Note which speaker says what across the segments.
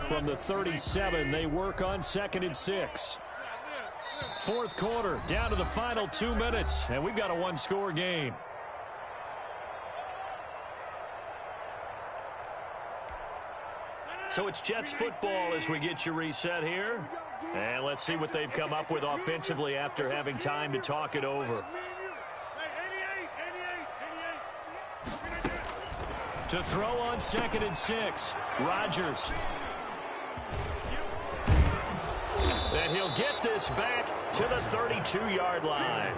Speaker 1: From the 37, they work on 2nd and 6. Fourth quarter, down to the final 2 minutes, and we've got a one-score game. So it's Jets football as we get you reset here. And let's see what they've come up with offensively after having time to talk it over. To throw on 2nd and 6, Rodgers. And he'll get this back to the 32-yard line.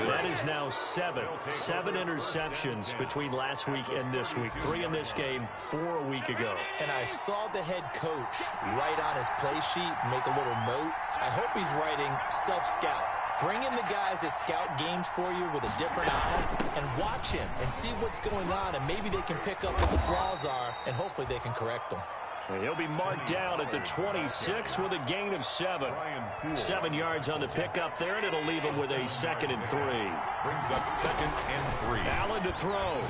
Speaker 1: That is now 7 interceptions between last week and this week. 3 in this game, 4 a week ago.
Speaker 2: And I saw the head coach write on his play sheet, make a little note. I hope he's writing self-scout. Bring in the guys that scout games for you with a different eye and watch him and see what's going on, and maybe they can pick up what the flaws are, and hopefully they can correct them.
Speaker 1: And he'll be marked down at the 26 with a gain of 7. 7 yards on the pickup there, and it'll leave him with a 2nd and 3.
Speaker 3: Brings up 2nd and 3.
Speaker 1: Allen to throw.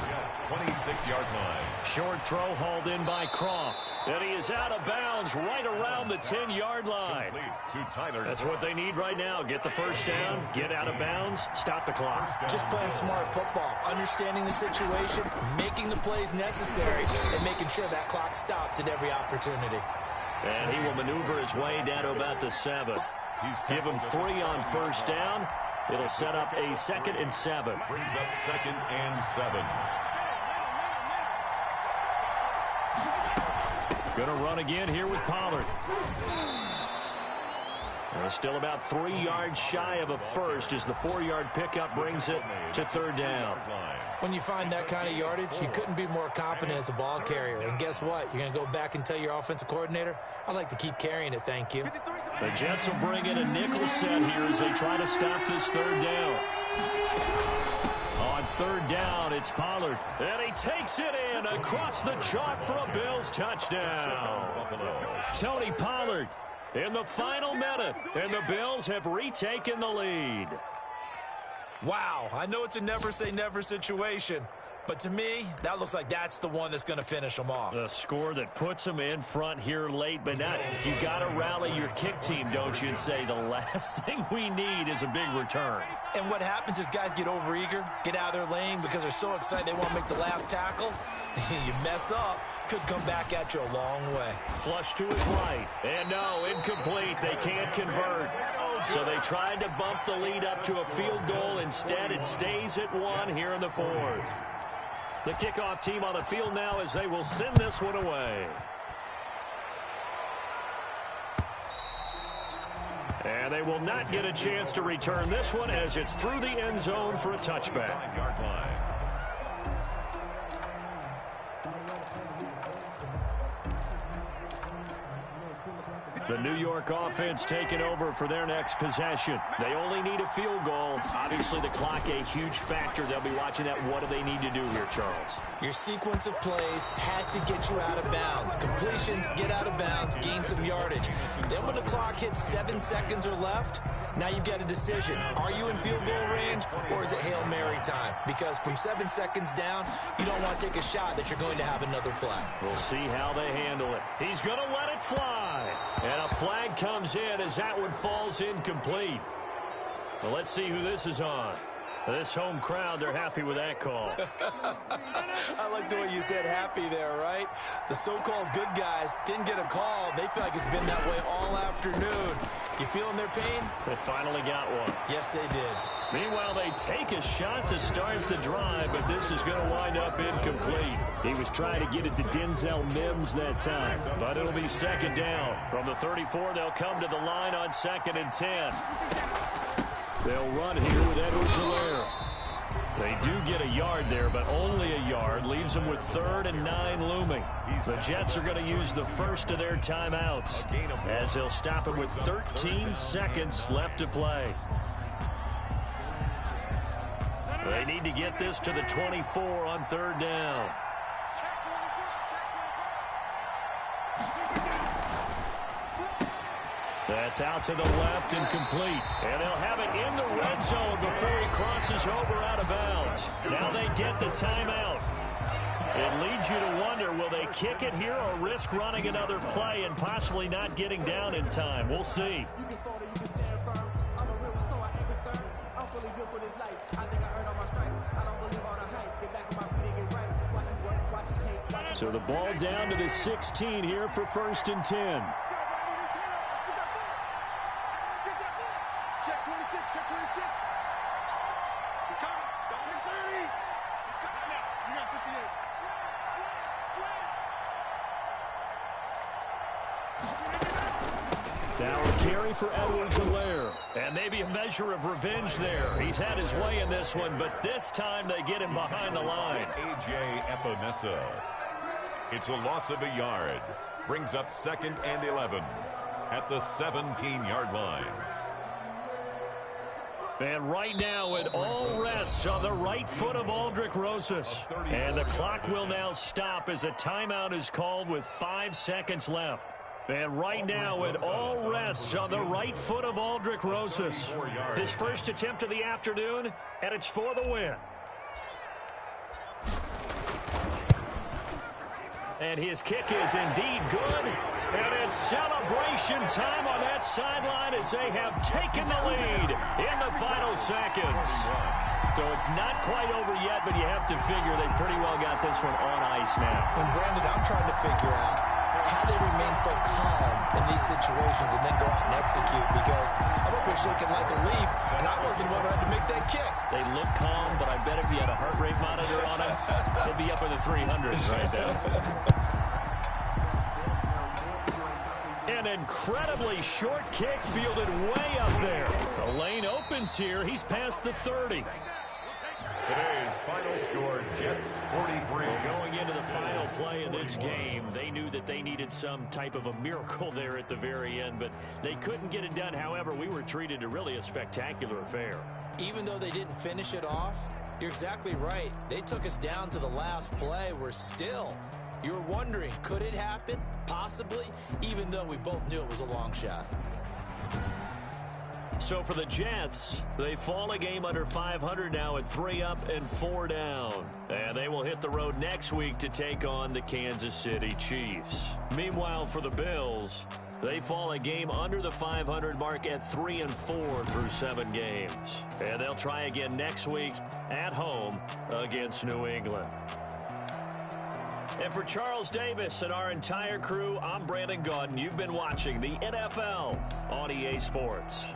Speaker 3: 26-yard line.
Speaker 1: Short throw hauled in by Croft. And he is out of bounds right around the 10-yard line. That's what they need right now. Get the first down, get out of bounds, stop the clock.
Speaker 2: Just playing smart football, understanding the situation, making the plays necessary, and making sure that clock stops at every opportunity.
Speaker 1: And he will maneuver his way down to about the 7. Give him 3 on first down. It'll set up a 2nd and 7.
Speaker 3: Brings up 2nd and 7.
Speaker 1: Going to run again here with Pollard. Still about 3 yards shy of a first as the 4-yard pickup brings it to 3rd down.
Speaker 2: When you find that kind of yardage, you couldn't be more confident as a ball carrier. And guess what? You're going to go back and tell your offensive coordinator, I'd like to keep carrying it, thank you.
Speaker 1: The Jets will bring in a nickel set here as they try to stop this 3rd down. On 3rd down, it's Pollard. And he takes it in across the chalk for a Bills touchdown. Tony Pollard in the final minute, and the Bills have retaken the lead.
Speaker 2: Wow, I know it's a never-say-never situation, but to me, that looks like that's the one that's going to finish them off.
Speaker 1: The score that puts them in front here late, but not. You got to rally your kick team, don't you, and say the last thing we need is a big return.
Speaker 2: And what happens is guys get overeager, get out of their lane because they're so excited they want to make the last tackle. You mess up, could come back at you a long way.
Speaker 1: Flush to his right, and no, incomplete. They can't convert. So they tried to bump the lead up to a field goal. Instead, it stays at 1 here in the 4th. The kickoff team on the field now as they will send this one away. And they will not get a chance to return this one as it's through the end zone for a touchback. The New York offense taking over for their next possession. They only need a field goal. Obviously, the clock a huge factor. They'll be watching that. What do they need to do here, Charles?
Speaker 2: Your sequence of plays has to get you out of bounds. Completions, get out of bounds, gain some yardage. Then when the clock hits 7 seconds or left, now you've got a decision. Are you in field goal range, or is it Hail Mary time? Because from 7 seconds down, you don't want to take a shot that you're going to have another play.
Speaker 1: We'll see how they handle it. He's going to let it fly. And a flag comes in as that one falls incomplete. Well, let's see who this is on. This home crowd, they're happy with that call.
Speaker 2: I like the way you said happy there, right? The so-called good guys didn't get a call. They feel like it's been that way all afternoon. You feeling their pain?
Speaker 1: They finally got one.
Speaker 2: Yes, they did.
Speaker 1: Meanwhile, they take a shot to start the drive, but this is going to wind up incomplete. He was trying to get it to Denzel Mims that time, but it'll be 2nd down. From the 34, they'll come to the line on 2nd and 10. They'll run here with Edwards-Helaire. They do get a yard there, but only a yard. Leaves them with 3rd and 9 looming. The Jets are going to use the first of their timeouts as they'll stop it with 13 seconds left to play. They need to get this to the 24 on 3rd down. That's out to the left and complete. And they'll have it in the red zone before he crosses over out of bounds. Now they get the timeout. It leads you to wonder, will they kick it here or risk running another play and possibly not getting down in time? We'll see. So the ball down to the 16 here for 1st and 10. Now a carry for Edwards-Helaire. And maybe a measure of revenge there. He's had his way in this one, but this time they get him behind the line.
Speaker 3: A.J. Epinesa. It's a loss of a yard. Brings up 2nd and 11 at the 17-yard line.
Speaker 1: And right now it all rests on the right foot of Aldrick Rosas. And the clock will now stop as a timeout is called with 5 seconds left. And right now it all rests on the right foot of Aldrick Rosas. His first attempt of the afternoon, and it's for the win. And his kick is indeed good. And it's celebration time on that sideline as they have taken the lead in the final seconds. So it's not quite over yet, but you have to figure they pretty well got this one on ice now.
Speaker 2: And Brandon, I'm trying to figure out how they remain so calm in these situations and then go out and execute, because I'm up here shaking like a leaf, and I wasn't the one who had to make that kick.
Speaker 1: They look calm, but I bet if you had a heart rate monitor on them, they'd be up in the 300s right now. An incredibly short kick fielded way up there. The lane opens here. He's past the 30.
Speaker 3: Today's final score, Jets 43.
Speaker 1: Going into the final play of this game, they knew that they needed some type of a miracle there at the very end, but they couldn't get it done. However, we were treated to really a spectacular affair.
Speaker 2: Even though they didn't finish it off, you're exactly right. They took us down to the last play. You're wondering, could it happen? Possibly, even though we both knew it was a long shot.
Speaker 1: So for the Jets, they fall a game under 500 now at 3 up and 4 down. And they will hit the road next week to take on the Kansas City Chiefs. Meanwhile, for the Bills, they fall a game under the 500 mark at 3 and 4 through 7 games. And they'll try again next week at home against New England. And for Charles Davis and our entire crew, I'm Brandon Gaudin. You've been watching the NFL on EA Sports.